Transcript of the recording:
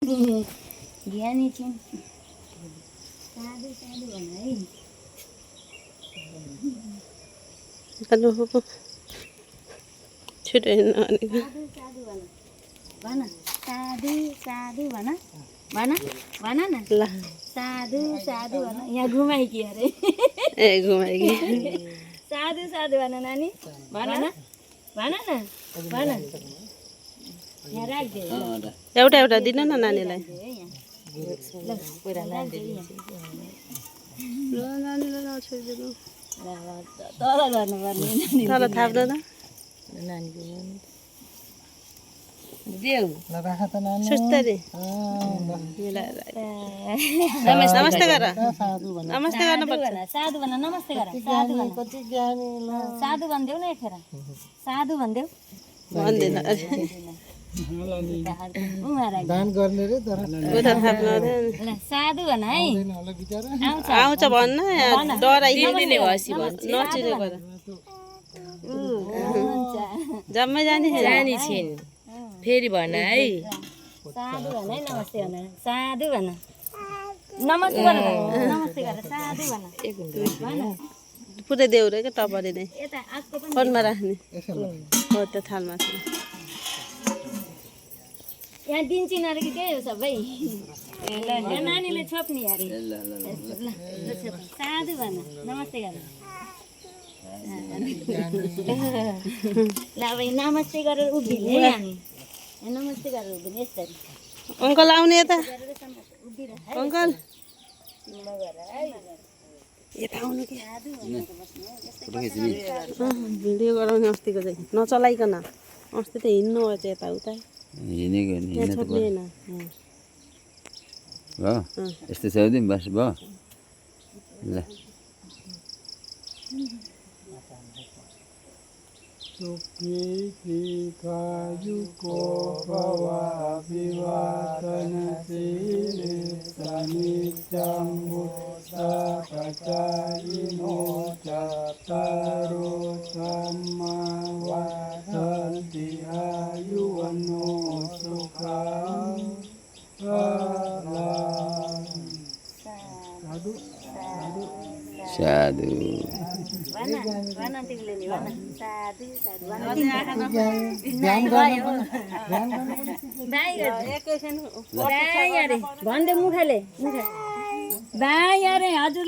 ज्ञानी छिन् साधु साधु भन है छिटो हिँड्नु भनेको साधु साधु भन भन साधु साधु भन भन भन न ल साधु साधु भन यहाँ घुमाइकी अरे ए घुमाइकी साधु साधु भन नानी भन भन न भन यहाँ राखिदियो एउटा एउटा दिनु न नानीलाई ल पुरा नानीले ल नानीलाई नछोडिदिनु तल गर्नुपर्ने तल थाप्नु न नानीको देऊ सुस्तरी नमस्ते गर नमस्ते गर्नुपर्छ साधु भन नमस्ते गर साधु भन साधु भनिदेऊ न एकखेर साधु भनिदेऊ भन्दिनँ दान गर्ने रे तर उता थाप्नु ल साधु भन है आउँछ आउँछ भन्न डराइदिने नचिने गर हुन्छ जम्मै जाने छिन् फेरि भन है साधु भन है नमस्ते भन साधु भन नमस्ते गर नमस्ते गर साधु भन भन पुरै देऊ रे क्या टपरी नै यता आजको पनि फोनमा राख्ने हो त्यो थालमा छ यहाँ दिन्चिन् अरे कि त्यही हो सबै यहाँ नानीले छोप्ने अरे ल छोप साधु भन नमस्ते गर ल अब नमस्ते गरेर उभिने है हामी नमस्ते गरेर उभिने यसरी अङ्कल आउने यता उभिएर अङ्कल गर है यता आउनु कि भिडियो गराउने अस्तिको चाहिँ नचलाइकन अस्ति त हिँड्नु भयो चाहिँ यताउता हिँडेको यहाँ छोप्लिएन भयो यस्तो छ बस भयो ल सुखीकायुको भवा विवादनशीले सनित्यं बुद्धकचायिनो चत्तारो सम्मावदन्ति आयुवन्नो सुखं साधु भन तिमीले नि भन साधु साधु भन बाई अरे भनिदे मुखले मुख बाई अरे हजुर